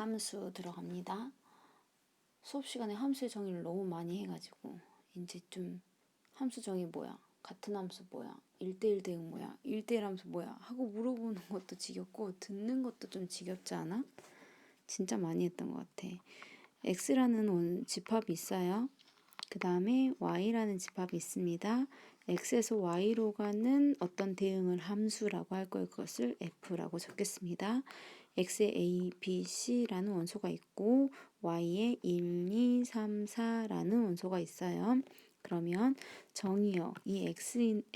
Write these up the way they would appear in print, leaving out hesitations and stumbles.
함수 들어갑니다. 수업 시간에 함수의 정의를 너무 많이 해가지고 이제 좀 함수 정의 뭐야? 같은 함수 뭐야? 1대1 대응 뭐야? 1대1 함수 뭐야? 하고 물어보는 것도 지겹고 듣는 것도 좀 지겹지 않아? 진짜 많이 했던 것 같아. x라는 집합이 있어요. 그 다음에 y라는 집합이 있습니다. x에서 y로 가는 어떤 대응을 함수라고 할 거예요. 그것을 f라고 적겠습니다. x에 a, b, c라는 원소가 있고 y에 1, 2, 3, 4라는 원소가 있어요. 그러면 정의역, 이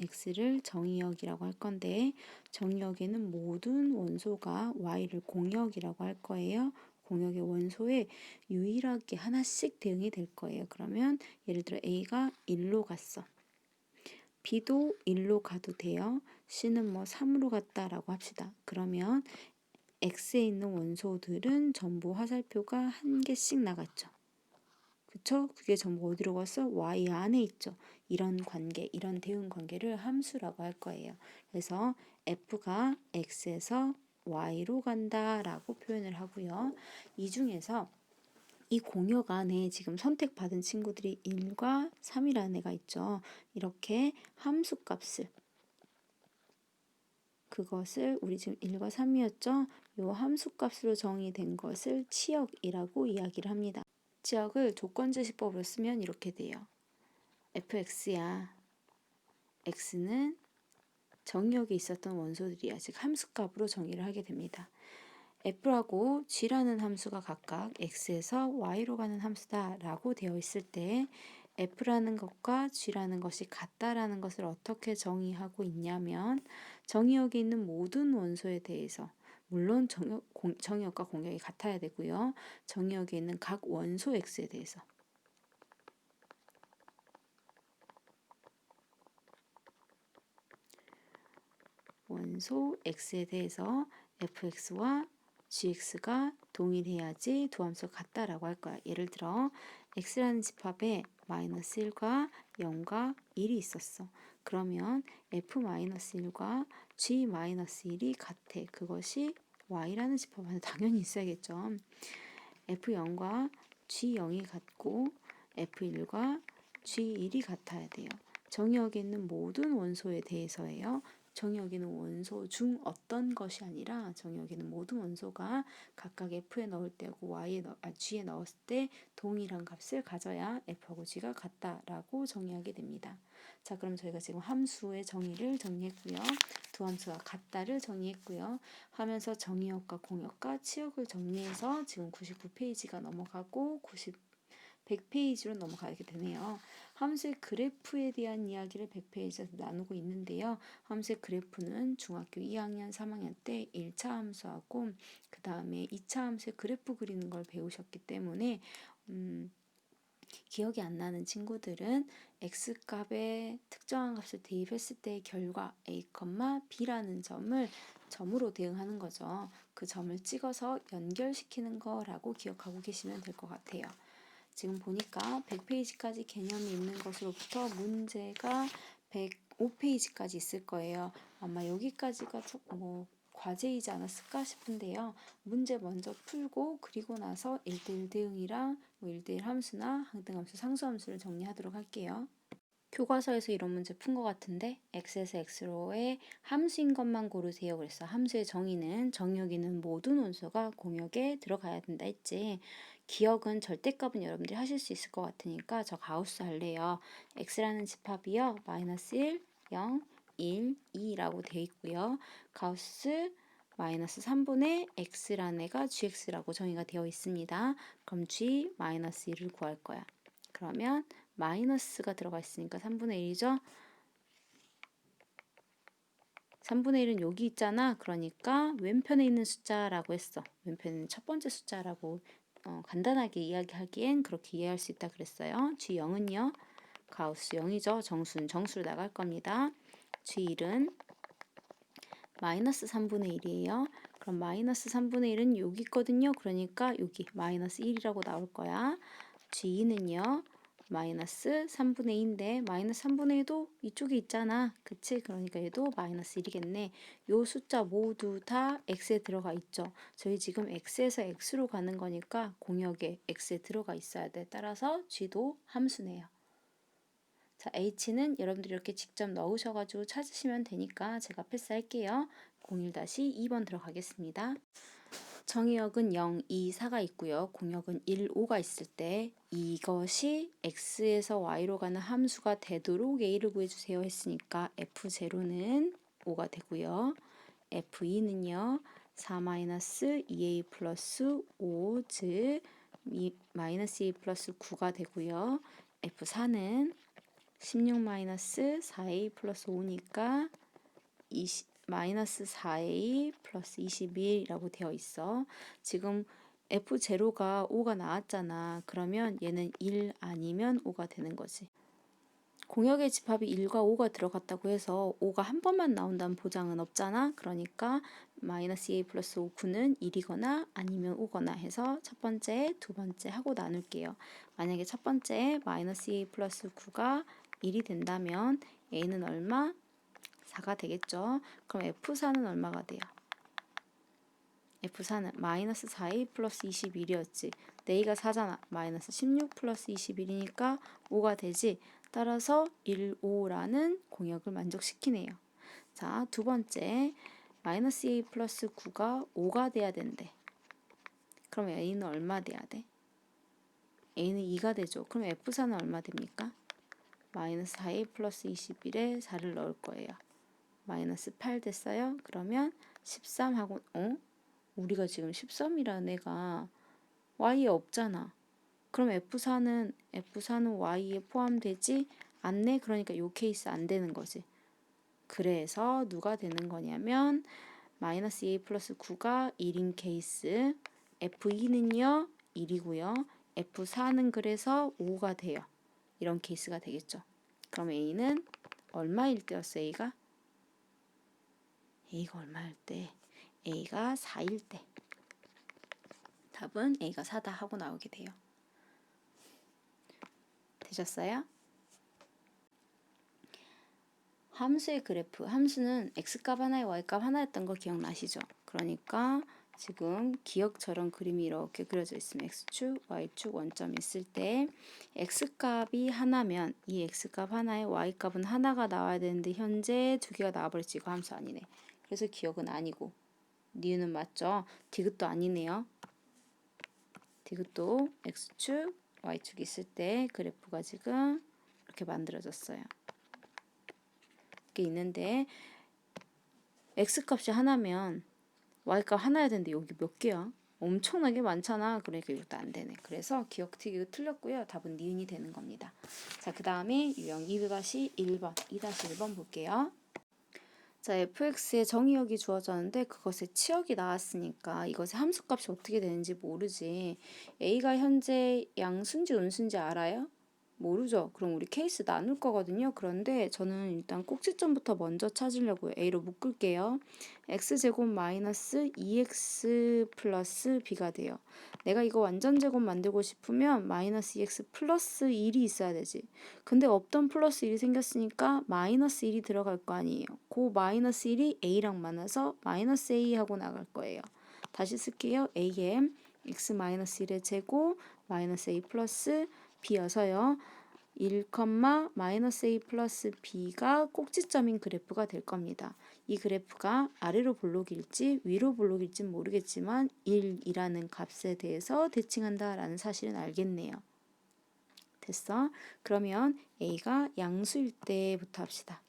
x를 정의역이라고 할 건데 정의역에는 모든 원소가 y를 공역이라고 할 거예요. 공역의 원소에 유일하게 하나씩 대응이 될 거예요. 그러면 예를 들어 A가 1로 갔어. B도 1로 가도 돼요. C는 뭐 3으로 갔다라고 합시다. 그러면 X에 있는 원소들은 전부 화살표가 한 개씩 나갔죠. 그쵸? 그게 전부 어디로 갔어? Y 안에 있죠. 이런 관계, 이런 대응 관계를 함수라고 할 거예요. 그래서 F가 X에서 Y로 간다라고 표현을 하고요. 이 중에서 이 공역 안에 지금 선택받은 친구들이 1과 3이라는 애가 있죠. 이렇게 함수 값을 그것을 우리 지금 1과 3이었죠. 요 함수 값으로 정의된 것을 치역이라고 이야기를 합니다. 치역을 조건제시법으로 쓰면 이렇게 돼요. fx야. x는 정의역에 있었던 원소들이야. 즉 함수값으로 정의를 하게 됩니다. f라고 g라는 함수가 각각 x에서 y로 가는 함수다 라고 되어 있을 때 f라는 것과 g라는 것이 같다라는 것을 어떻게 정의하고 있냐면 정의역에 있는 모든 원소에 대해서 물론 정의역과 공역이 같아야 되고요. 정의역에 있는 각 원소 x에 대해서 원소 x에 대해서 fx와 gx가 동일해야지 두 함수가 같다라고 할 거야. 예를 들어 x라는 집합에 마이너스 1과 0과 1이 있었어. 그러면 f-1과 g-1이 같아. 그것이 y라는 집합 안에 당연히 있어야겠죠. f0과 g0이 같고 f1과 g1이 같아야 돼요. 정의역에 있는 모든 원소에 대해서예요. 정의역에 있는 원소 중 어떤 것이 아니라 정의역에 있는 모든 원소가 각각 f에 넣을 때하고 g에 넣었을 때 동일한 값을 가져야 f하고 g가 같다라고 정의하게 됩니다. 자, 그럼 저희가 지금 함수의 정의를 정리했고요. 두 함수가 같다를 정리했고요. 하면서 정의역과 공역과 치역을 정리해서 지금 99페이지가 넘어가고 100페이지로 넘어가게 되네요. 함수의 그래프에 대한 이야기를 100페이지에서 나누고 있는데요. 함수의 그래프는 중학교 2학년, 3학년 때 1차 함수하고 그 다음에 2차 함수의 그래프 그리는 걸 배우셨기 때문에 기억이 안 나는 친구들은 x값에 특정한 값을 대입했을 때의 결과 a, b라는 점으로 대응하는 거죠. 그 점을 찍어서 연결시키는 거라고 기억하고 계시면 될 것 같아요. 지금 보니까 100페이지까지 개념이 있는 것으로부터 문제가 105페이지까지 있을 거예요. 아마 여기까지가 과제이지 않았을까 싶은데요. 문제 먼저 풀고 그리고 나서 1대1 대응이랑 1대1 함수나 항등함수, 상수함수를 정리하도록 할게요. 교과서에서 이런 문제 푼 것 같은데 x에서 x로의 함수인 것만 고르세요. 그래서 함수의 정의는 정의역에 있는 모든 원소가 공역에 들어가야 된다 했지. 기억은 절대값은 여러분들이 하실 수 있을 것 같으니까 저 가우스 할래요. x라는 집합이요. 마이너스 1, 0, 1, 2라고 되어 있고요. 가우스 마이너스 3분의 x라는 애가 gx라고 정의가 되어 있습니다. 그럼 g 마이너스 1을 구할 거야. 그러면 마이너스가 들어가 있으니까 3분의 1이죠. 3분의 1은 여기 있잖아. 그러니까 왼편에 있는 숫자라고 했어. 왼편에 있는 첫 번째 숫자라고 간단하게 이야기하기엔 그렇게 이해할 수 있다 그랬어요. G0은요. 가우스 0이죠. 정수는 정수로 나갈 겁니다. G1은 마이너스 3분의 1이에요. 그럼 마이너스 3분의 1은 여기 있거든요. 그러니까 여기 마이너스 1이라고 나올 거야. G2는요. 마이너스 3분의 2인데 마이너스 3분의 2도 이쪽에 있잖아. 그치? 그러니까 얘도 마이너스 1이겠네. 요 숫자 모두 다 x에 들어가 있죠. 저희 지금 x에서 x로 가는 거니까 공역에 x에 들어가 있어야 돼. 따라서 g도 함수네요. 자, h는 여러분들이 이렇게 직접 넣으셔가지고 찾으시면 되니까 제가 패스할게요. 01-2번 들어가겠습니다. 정의역은 0, 2, 4가 있고요. 공역은 1, 5가 있을 때 이것이 x에서 y로 가는 함수가 되도록 a를 구해주세요 했으니까 f0는 5가 되고요. f2는요. 4-2a 플러스 5, 즉 마이너스 2 플러스 9가 되고요. f4는 16-4a 플러스 5니까 마이너스 4a 플러스 21이라고 되어 있어. 지금 f0가 5가 나왔잖아. 그러면 얘는 1 아니면 5가 되는 거지. 공역의 집합이 1과 5가 들어갔다고 해서 5가 한 번만 나온다는 보장은 없잖아. 그러니까 마이너스 2a 플러스 5, 9는 1이거나 아니면 5거나 해서 첫 번째, 두 번째 하고 나눌게요. 만약에 첫 번째 마이너스 2a 플러스 9가 1이 된다면 a는 얼마? 4가 되겠죠. 그럼 F4는 얼마가 돼요? F4는 마이너스 4a 플러스 21이었지. a가 4잖아. 마이너스 16 플러스 21이니까 5가 되지. 따라서 1, 5라는 공역을 만족시키네요. 자, 두 번째 마이너스 a 플러스 9가 5가 돼야 된대. 그럼 a는 얼마 돼야 돼? a는 2가 되죠. 그럼 F4는 얼마 됩니까? 마이너스 4a 플러스 21에 4를 넣을 거예요. 마이너스 8 됐어요. 그러면 13하고 우리가 지금 13이라는 애가 y에 없잖아. 그럼 F4는 y에 포함되지 않네. 그러니까 요 케이스 안 되는 거지. 그래서 누가 되는 거냐면 마이너스 a 플러스 9가 1인 케이스, F2는요 1이고요. F4는 그래서 5가 돼요. 이런 케이스가 되겠죠. 그럼 a는 얼마일 때였어? a가 얼마일 때? a가 4일 때. 답은 a가 4다 하고 나오게 돼요. 되셨어요? 함수의 그래프. 함수는 x값 하나에 y값 하나였던 거 기억나시죠? 그러니까 지금 기억처럼 그림이 이렇게 그려져 있으면 x축, y축 원점 있을 때 x값이 하나면 이 x값 하나에 y값은 하나가 나와야 되는데 현재 두 개가 나와버렸지. 이거 함수 아니네. 그래서 기억은 아니고 니은은 맞죠? 디귿도 아니네요. 디귿도 x축, y축 있을 때 그래프가 지금 이렇게 만들어졌어요. 이렇게 있는데 x값이 하나면 y값 하나야 되는데 여기 몇 개야? 엄청나게 많잖아. 그러니까 이것도 안 되네. 그래서 기억튀기 틀렸고요. 답은 니은이 되는 겁니다. 자, 그 다음에 유형 2-1번, 2-1번 볼게요. 자, fx의 정의역이 주어졌는데 그것의 치역이 나왔으니까 이것의 함수값이 어떻게 되는지 모르지. a가 현재 양수인지 음수인지 알아요? 모르죠. 그럼 우리 케이스 나눌 거거든요. 그런데 저는 일단 꼭지점부터 먼저 찾으려고 a로 묶을게요. x제곱 마이너스 2x 플러스 b가 돼요. 내가 이거 완전제곱 만들고 싶으면 마이너스 2x 플러스 1이 있어야 되지. 근데 없던 플러스 1이 생겼으니까 마이너스 1이 들어갈 거 아니에요. 그 마이너스 1이 a랑 만나서 마이너스 a 하고 나갈 거예요. 다시 쓸게요. am x 마이너스 1의 제곱 마이너스 a 플러스 b여서요. 1, 마이너스 a 플러스 b가 꼭지점인 그래프가 될 겁니다. 이 그래프가 아래로 볼록일지 위로 볼록일지 모르겠지만 1이라는 값에 대해서 대칭한다라는 사실은 알겠네요. 됐어? 그러면 a가 양수일 때부터 합시다.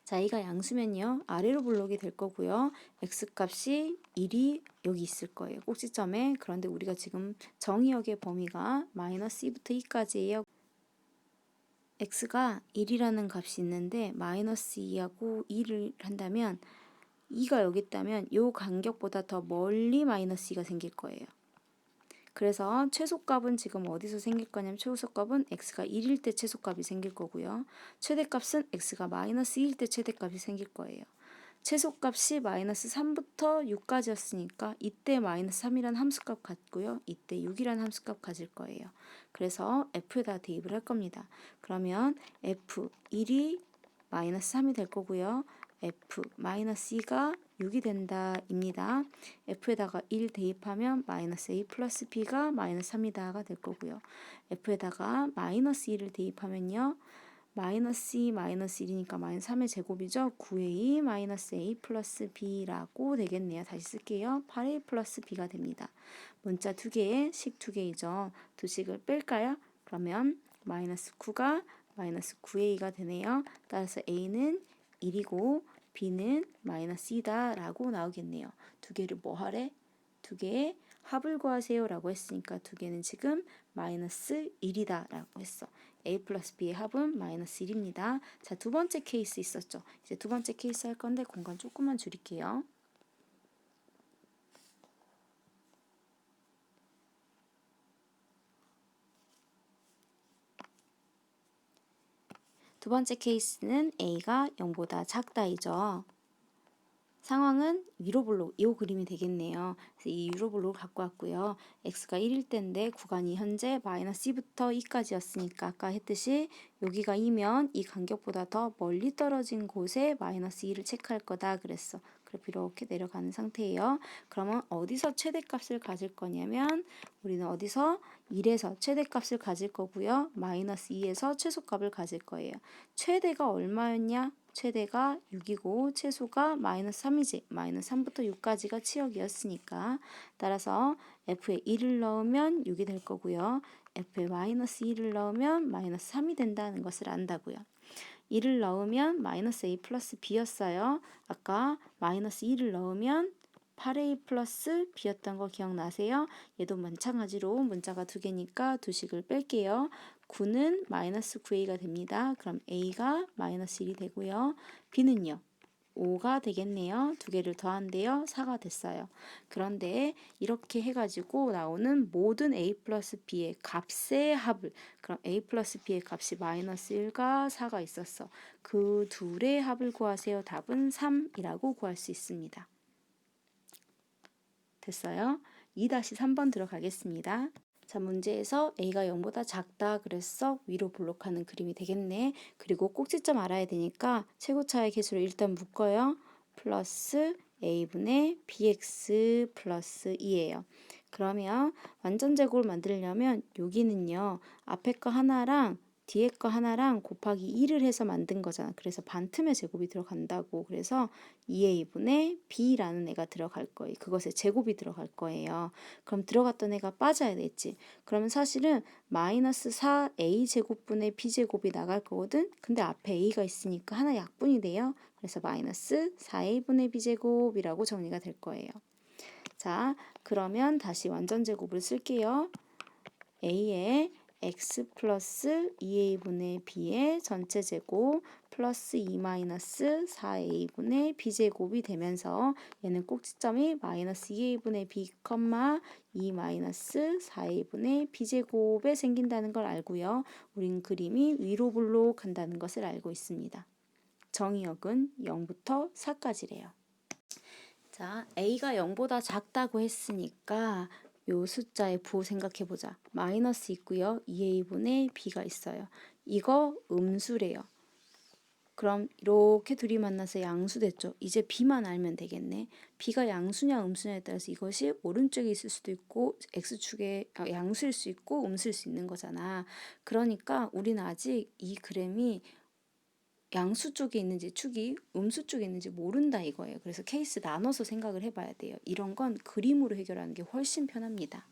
자, a가 양수면요. 아래로 볼록이 될 거고요. x값이 1이 여기 있을 거예요. 꼭지점에. 그런데 우리가 지금 정의역의 범위가 마이너스 2부터 2까지예요. x가 1이라는 값이 있는데 마이너스 2하고 2를 한다면 2가 여기 있다면 이 간격보다 더 멀리 마이너스 2가 생길 거예요. 그래서 최소값은 지금 어디서 생길 거냐면 최소값은 x가 1일 때 최소값이 생길 거고요. 최대값은 x가 마이너스 2일 때 최대값이 생길 거예요. 최소값이 마이너스 3부터 6까지였으니까 이때 마이너스 3이라는 함수값 같고요. 이때 6이라는 함수값 가질 거예요. 그래서 f에다 대입을 할 겁니다. 그러면 f1이 마이너스 3이 될 거고요. f-2가 6이 된다 입니다. f에다가 1 대입하면 마이너스 a 플러스 b가 마이너스 3이다가 될 거고요. f에다가 마이너스 1을 대입하면요. 마이너스 2 마이너스 1이니까 마이너스 3의 제곱이죠. 9a 마이너스 a 플러스 b라고 되겠네요. 다시 쓸게요. 8a 플러스 b가 됩니다. 문자 두 개에 식 두 개이죠. 두 식을 뺄까요? 그러면 마이너스 9가 마이너스 9a가 되네요. 따라서 a는 1이고 b는 마이너스 2다 라고 나오겠네요. 두 개를 뭐 하래? 두 개의 합을 구하세요 라고 했으니까 두 개는 지금 마이너스 1이다 라고 했어. a 플러스 b의 합은 마이너스 1입니다. 자, 두 번째 케이스 있었죠. 이제 두 번째 케이스 할 건데 공간 조금만 줄일게요. 두 번째 케이스는 a가 0보다 작다이죠. 상황은 위로블록, 이 그림이 되겠네요. 그래서 이 위로블록을 갖고 왔고요. x가 1일 때인데 구간이 현재 마이너스 2부터 2까지였으니까 아까 했듯이 여기가 2면 이 간격보다 더 멀리 떨어진 곳에 마이너스 2를 체크할 거다 그랬어. 그래프 이렇게 내려가는 상태예요. 그러면 어디서 최대값을 가질 거냐면 우리는 어디서 1에서 최대값을 가질 거고요. 마이너스 2에서 최소값을 가질 거예요. 최대가 얼마였냐? 최대가 6이고 최소가 마이너스 3이지. 마이너스 3부터 6까지가 치역이었으니까 따라서 f에 1을 넣으면 6이 될 거고요. f에 마이너스 2를 넣으면 마이너스 3이 된다는 것을 안다고요. 1을 넣으면 마이너스 a 플러스 b였어요. 아까 마이너스 2를 넣으면 8a 플러스 b였던 거 기억나세요? 얘도 마찬가지로 문자가 두 개니까 두 식을 뺄게요. 9는 마이너스 9a가 됩니다. 그럼 a가 마이너스 1이 되고요. b는요. 5가 되겠네요. 두 개를 더한대요. 4가 됐어요. 그런데 이렇게 해가지고 나오는 모든 a 플러스 b의 값의 합을 그럼 a 플러스 b의 값이 마이너스 1과 4가 있었어. 그 둘의 합을 구하세요. 답은 3이라고 구할 수 있습니다. 됐어요? 2-3번 들어가겠습니다. 자, 문제에서 a가 0보다 작다 그랬어. 위로 블록하는 그림이 되겠네. 그리고 꼭지점 알아야 되니까 최고차의 개수를 일단 묶어요. 플러스 a분의 bx 플러스 2예요. 그러면 완전 제곱을 만들려면 여기는요. 앞에 거 하나랑 뒤에 거 하나랑 곱하기 2를 해서 만든 거잖아. 그래서 반틈의 제곱이 들어간다고. 그래서 2a분의 b라는 애가 들어갈 거예요. 그것에 제곱이 들어갈 거예요. 그럼 들어갔던 애가 빠져야 되겠지. 그러면 사실은 마이너스 4a 제곱분의 b 제곱이 나갈 거거든. 근데 앞에 a가 있으니까 하나 약분이 돼요. 그래서 마이너스 4a분의 b 제곱이라고 정리가 될 거예요. 자, 그러면 다시 완전 제곱을 쓸게요. a의 x 플러스 2a분의 b의 전체 제곱 플러스 2 마이너스 4a분의 b제곱이 되면서 얘는 꼭지점이 마이너스 2a분의 b, 2 마이너스 4a분의 b제곱에 생긴다는 걸 알고요. 우린 그림이 위로 블록한다는 것을 알고 있습니다. 정의역은 0부터 4까지래요. 자, a가 0보다 작다고 했으니까 요 숫자의 부호 생각해보자. 마이너스 있고요. 2a분의 b가 있어요. 이거 음수래요. 그럼 이렇게 둘이 만나서 양수됐죠. 이제 b만 알면 되겠네. b가 양수냐 음수냐에 따라서 이것이 오른쪽에 있을 수도 있고 x축에 양수일 수 있고 음수일 수 있는 거잖아. 그러니까 우리는 아직 이 그램이 양수 쪽에 있는지 축이 음수 쪽에 있는지 모른다 이거예요. 그래서 케이스 나눠서 생각을 해봐야 돼요. 이런 건 그림으로 해결하는 게 훨씬 편합니다.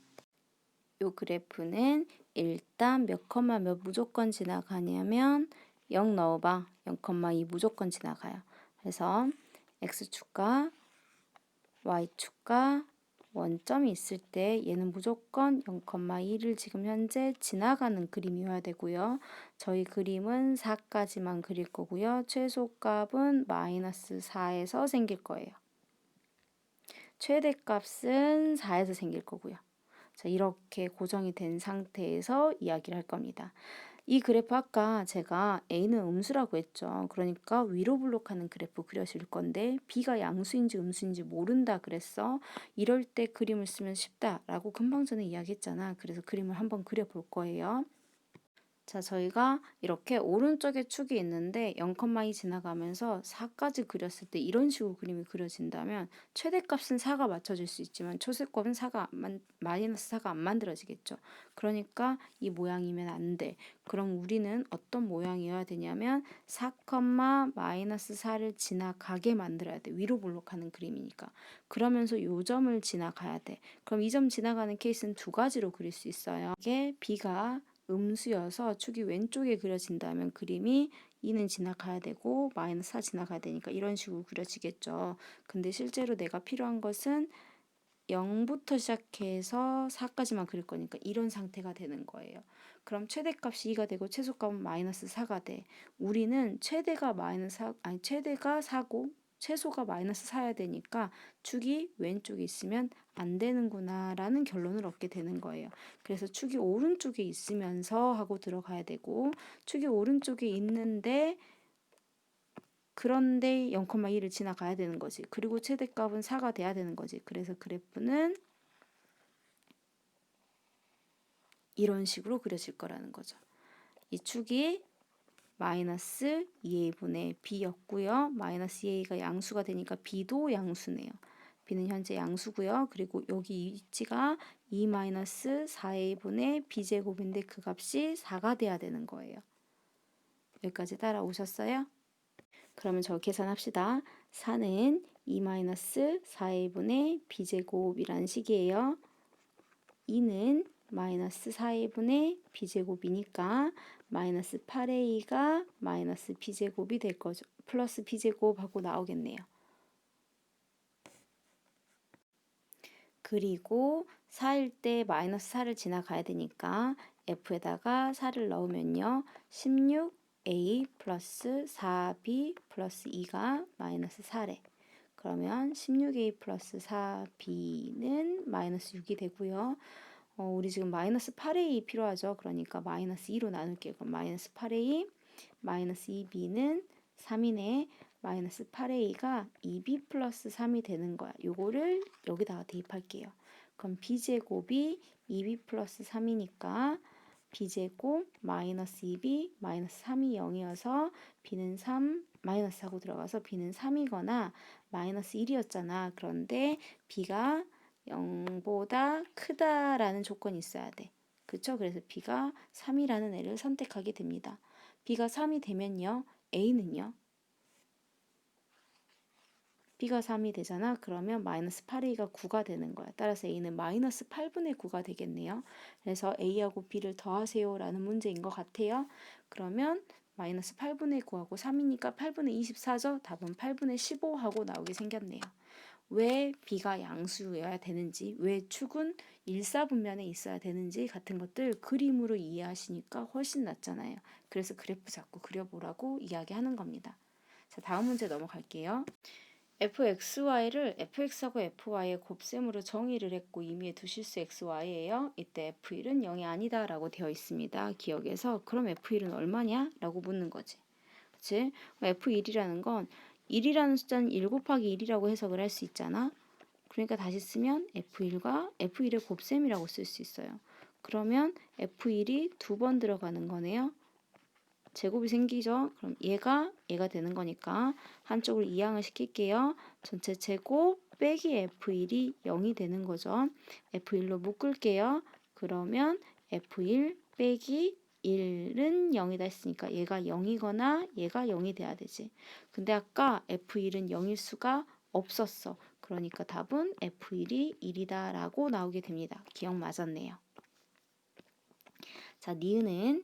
요 그래프는 일단 몇 컴마 몇 무조건 지나가냐면 0 넣어봐. 0,2 무조건 지나가요. 그래서 x축과 y축과 원점이 있을 때 얘는 무조건 0,2를 지금 현재 지나가는 그림이어야 되고요. 저희 그림은 4까지만 그릴 거고요. 최소값은 마이너스 4에서 생길 거예요. 최대값은 4에서 생길 거고요. 자, 이렇게 고정이 된 상태에서 이야기를 할 겁니다. 이 그래프 아까 제가 A는 음수라고 했죠. 그러니까 위로 블록하는 그래프 그려질 건데 B가 양수인지 음수인지 모른다 그랬어. 이럴 때 그림을 쓰면 쉽다라고 금방 전에 이야기했잖아. 그래서 그림을 한번 그려볼 거예요. 자, 저희가 이렇게 오른쪽에 축이 있는데 0,2 지나가면서 4까지 그렸을 때 이런 식으로 그림이 그려진다면 최대값은 4가 맞춰질 수 있지만 초세값은 마이너스 4가 안 만들어지겠죠. 그러니까 이 모양이면 안 돼. 그럼 우리는 어떤 모양이어야 되냐면 4, 마이너스 4를 지나가게 만들어야 돼. 위로 블록하는 그림이니까. 그러면서 요 점을 지나가야 돼. 그럼 이 점 지나가는 케이스는 두 가지로 그릴 수 있어요. 이게 B가 음수여서 축이 왼쪽에 그려진다면 그림이 2는 지나가야 되고 마이너스 4 지나가야 되니까 이런 식으로 그려지겠죠. 근데 실제로 내가 필요한 것은 0부터 시작해서 4까지만 그릴 거니까 이런 상태가 되는 거예요. 그럼 최대값이 2가 되고 최소값은 마이너스 4가 돼. 우리는 최대가 4고 최소가 마이너스 4야 되니까 축이 왼쪽에 있으면 안 되는구나 라는 결론을 얻게 되는 거예요. 그래서 축이 오른쪽에 있으면서 하고 들어가야 되고 축이 오른쪽에 있는데 그런데 0,2를 지나가야 되는 거지. 그리고 최대값은 4가 돼야 되는 거지. 그래서 그래프는 이런 식으로 그려질 거라는 거죠. 이 축이 마이너스 2a분의 b였고요. 마이너스 2a가 양수가 되니까 b도 양수네요. b는 현재 양수고요. 그리고 여기 위치가 2 마이너스 4a분의 b제곱인데 그 값이 4가 돼야 되는 거예요. 여기까지 따라오셨어요? 그러면 저 계산합시다. 4는 2 마이너스 4a분의 b제곱이라는 식이에요. 2는 마이너스 4a분의 b제곱이니까 마이너스 8a가 마이너스 b제곱이 될 거죠. 플러스 b제곱하고 나오겠네요. 그리고 4일 때 마이너스 4를 지나가야 되니까 f에다가 4를 넣으면요. 16a 플러스 4b 플러스 2가 마이너스 4래. 그러면 16a 플러스 4b는 마이너스 6이 되고요. 우리 지금 마이너스 8a 필요하죠. 그러니까 마이너스 2로 나눌게요. 그럼 마이너스 8a 마이너스 2b는 3이네. 마이너스 8a가 2b 플러스 3이 되는 거야. 요거를 여기다가 대입할게요. 그럼 b제곱이 2b 플러스 3이니까 b제곱 마이너스 2b 마이너스 3이 0이어서 b는 3 마이너스 하고 들어가서 b는 3이거나 마이너스 1이었잖아. 그런데 b가 0보다 크다라는 조건이 있어야 돼. 그쵸? 그래서 b가 3이라는 애를 선택하게 됩니다. b가 3이 되면요. a는요. b가 3이 되잖아. 그러면 마이너스 8a가 9가 되는 거야. 따라서 a는 마이너스 8분의 9가 되겠네요. 그래서 a하고 b를 더하세요 라는 문제인 것 같아요. 그러면 마이너스 8분의 9하고 3이니까 8분의 24죠. 답은 8분의 15하고 나오게 생겼네요. 왜 b가 양수여야 되는지, 왜 축은 일사분면에 있어야 되는지 같은 것들 그림으로 이해하시니까 훨씬 낫잖아요. 그래서 그래프 자꾸 그려보라고 이야기하는 겁니다. 자, 다음 문제 넘어갈게요. fxy를 fx하고 fy의 곱셈으로 정의를 했고 임의의 두 실수 xy예요. 이때 f1은 0이 아니다 라고 되어 있습니다. 기억에서 그럼 f1은 얼마냐? 라고 묻는 거지. 그치? f1이라는 건 1이라는 숫자는 1 곱하기 1이라고 해석을 할 수 있잖아. 그러니까 다시 쓰면 f1과 f1의 곱셈이라고 쓸 수 있어요. 그러면 f1이 두 번 들어가는 거네요. 제곱이 생기죠. 그럼 얘가 되는 거니까 한쪽을 이항을 시킬게요. 전체 제곱 빼기 f1이 0이 되는 거죠. f1로 묶을게요. 그러면 f1 빼기 1은 0이다 했으니까 얘가 0이거나 얘가 0이 돼야 되지. 근데 아까 f1은 0일 수가 없었어. 그러니까 답은 f1이 1이다 라고 나오게 됩니다. 기억 맞았네요. 자, 니은은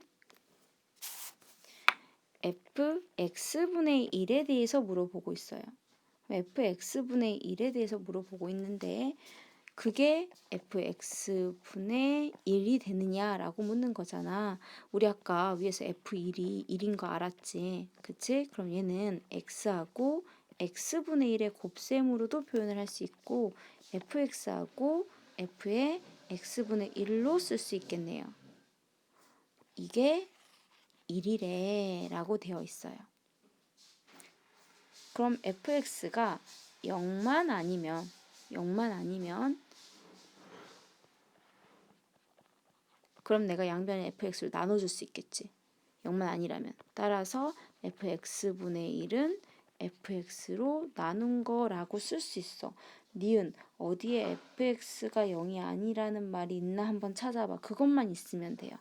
fx분의 1에 대해서 물어보고 있어요. fx분의 1에 대해서 물어보고 있는데 그게 fx분의 1이 되느냐라고 묻는 거잖아. 우리 아까 위에서 f1이 1인 거 알았지? 그치? 그럼 얘는 x하고 x분의 1의 곱셈으로도 표현을 할 수 있고 fx하고 f의 x분의 1로 쓸 수 있겠네요. 이게 1이래 라고 되어 있어요. 그럼 fx가 0만 아니면 그럼 내가 양변에 fx를 나눠줄 수 있겠지. 0만 아니라면. 따라서 fx분의 1은 fx로 나눈 거라고 쓸 수 있어. 니은 어디에 fx가 0이 아니라는 말이 있나 한번 찾아봐. 그것만 있으면 돼요.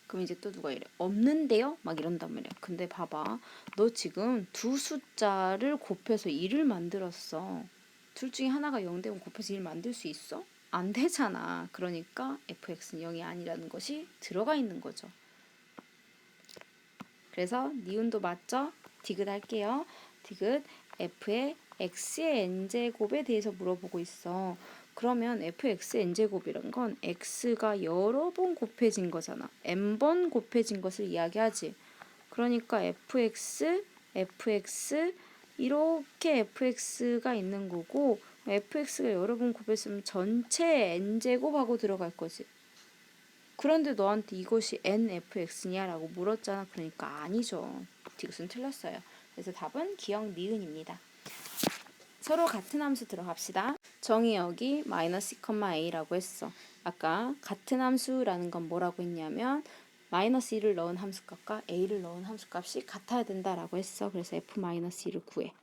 그럼 이제 또 누가 이래. 없는데요? 막 이런단 말이야. 근데 봐봐. 너 지금 두 숫자를 곱해서 1을 만들었어. 둘 중에 하나가 0 되면 곱해서 1 만들 수 있어? 안 되잖아. 그러니까 fx는 0이 아니라는 것이 들어가 있는 거죠. 그래서 니은도 맞죠? 디귿 할게요. 디귿 f의 x의 n제곱에 대해서 물어보고 있어. 그러면 fx의 n제곱이란 건 x가 여러 번 곱해진 거잖아. n번 곱해진 것을 이야기하지. 그러니까 fx 이렇게 fx가 있는 거고 fx가 여러 번 곱했으면 전체 n제곱하고 들어갈 거지. 그런데 너한테 이것이 nfx냐 라고 물었잖아. 그러니까 아니죠. 디귿은 틀렸어요. 그래서 답은 기억 니은입니다. 서로 같은 함수 들어갑시다. 정의 여기 마이너스 2,a라고 했어. 아까 같은 함수라는 건 뭐라고 했냐면 마이너스 1을 넣은 함수값과 a를 넣은 함수값이 같아야 된다라고 했어. 그래서 f-1을 구해.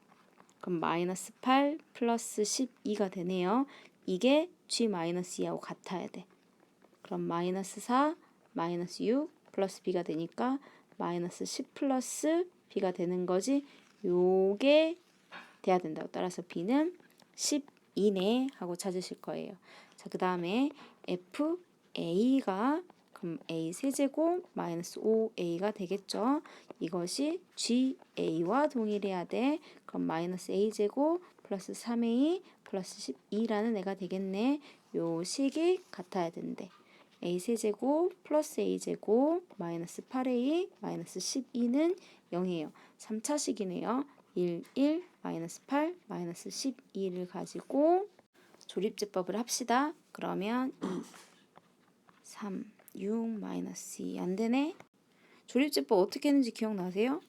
그럼 마이너스 8 플러스 12가 되네요. 이게 g-2하고 같아야 돼. 그럼 마이너스 4, 마이너스 6 플러스 b가 되니까 마이너스 10 플러스 b가 되는 거지. 요게 돼야 된다고. 따라서 b는 12네 하고 찾으실 거예요. 자, 그 다음에 fa가 그럼 a 세제곱 마이너스 5a가 되겠죠. 이것이 ga와 동일해야 돼. 그럼 마이너스 a제곱 플러스 3a 플러스 12라는 애가 되겠네. 요 식이 같아야 된대. a 세제곱 플러스 a제곱 마이너스 8a 마이너스 12는 0이에요. 3차식이네요. 1, 1, 마이너스 8, 마이너스 12를 가지고 조립제법을 합시다. 그러면 2, 3, 6, 마이너스 2 안 되네. 조립제법 어떻게 했는지 기억나세요?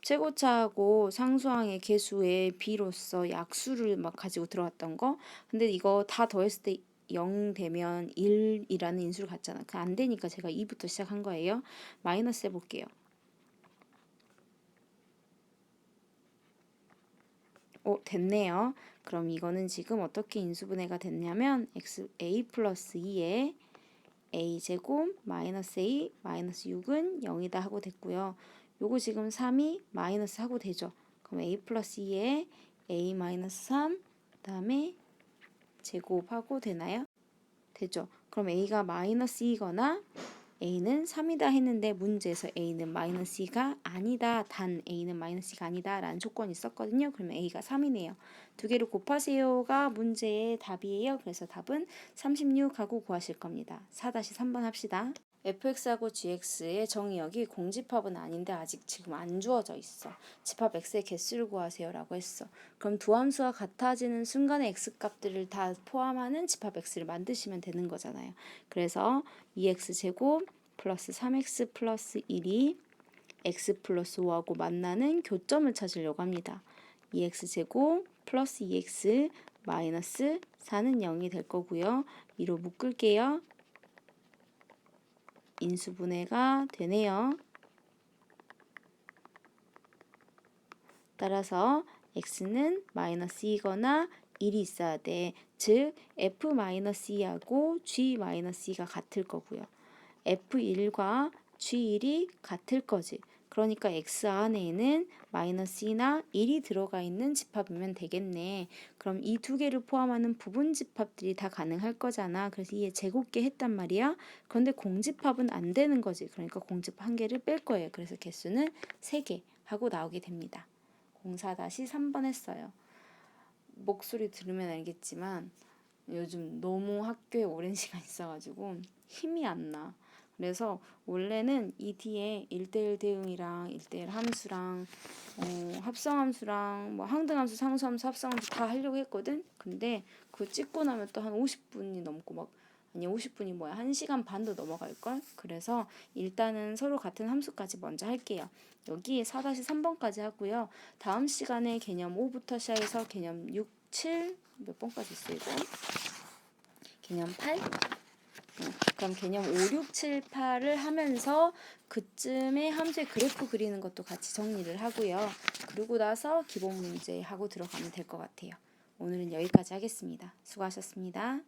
최고차하고 상수항의 개수의 b로서 약수를 막 가지고 들어갔던 거. 근데 이거 다 더했을 때 0 되면 1이라는 인수를 갖잖아. 그 안 되니까 제가 2부터 시작한 거예요. 마이너스 해볼게요. 됐네요. 그럼 이거는 지금 어떻게 인수분해가 됐냐면 a 플러스 2에 a제곱 마이너스 a 마이너스 6은 0이다 하고 됐고요. 요거 지금 3이 마이너스 하고 되죠. 그럼 a 플러스 2에 a 마이너스 3 그다음에 제곱하고 되나요? 되죠. 그럼 a가 마이너스 2거나 a는 3이다 했는데 문제에서 a는 마이너스 2가 아니다. 단 a는 마이너스 2가 아니다 라는 조건이 있었거든요. 그러면 a가 3이네요. 두 개를 곱하세요가 문제의 답이에요. 그래서 답은 36하고 구하실 겁니다. 4-3번 합시다. fx하고 gx의 정의역이 공집합은 아닌데 아직 지금 안 주어져 있어. 집합 x의 개수를 구하세요 라고 했어. 그럼 두 함수가 같아지는 순간의 x값들을 다 포함하는 집합 x를 만드시면 되는 거잖아요. 그래서 2x제곱 플러스 3x 플러스 1이 x 플러스 5하고 만나는 교점을 찾으려고 합니다. 2x제곱 플러스 2x 마이너스 4는 0이 될 거고요. 위로 묶을게요. 인수분해가 되네요. 따라서 x는 마이너스 2거나 1이 있어야 돼. 즉 f-2하고 g-2가 같을 거고요. f1과 g1이 같을 거지. 그러니까 x 안에는 마이너스 2나 1이 들어가 있는 집합이면 되겠네. 그럼 이 두 개를 포함하는 부분 집합들이 다 가능할 거잖아. 그래서 이에 제곱계 했단 말이야. 그런데 공집합은 안 되는 거지. 그러니까 공집합 한 개를 뺄 거예요. 그래서 개수는 3개 하고 나오게 됩니다. 04-3번 했어요. 목소리 들으면 알겠지만 요즘 너무 학교에 오랜 시간 있어가지고 힘이 안 나. 그래서 원래는 이 뒤에 1대1 대응이랑 1대1 함수랑 합성함수랑 뭐 항등함수, 상수함수, 합성함수 다 하려고 했거든. 근데 그거 찍고 나면 또 한 50분이 넘고 막 아니 50분이 뭐야 1시간 반도 넘어갈걸? 그래서 일단은 서로 같은 함수까지 먼저 할게요. 여기 4-3번까지 하고요. 다음 시간에 개념 5부터 시작해서 개념 6, 7 몇 번까지 있어 이거? 개념 8? 그럼 개념 5, 6, 7, 8을 하면서 그쯤에 함수의 그래프 그리는 것도 같이 정리를 하고요. 그러고 나서 기본 문제 하고 들어가면 될 것 같아요. 오늘은 여기까지 하겠습니다. 수고하셨습니다.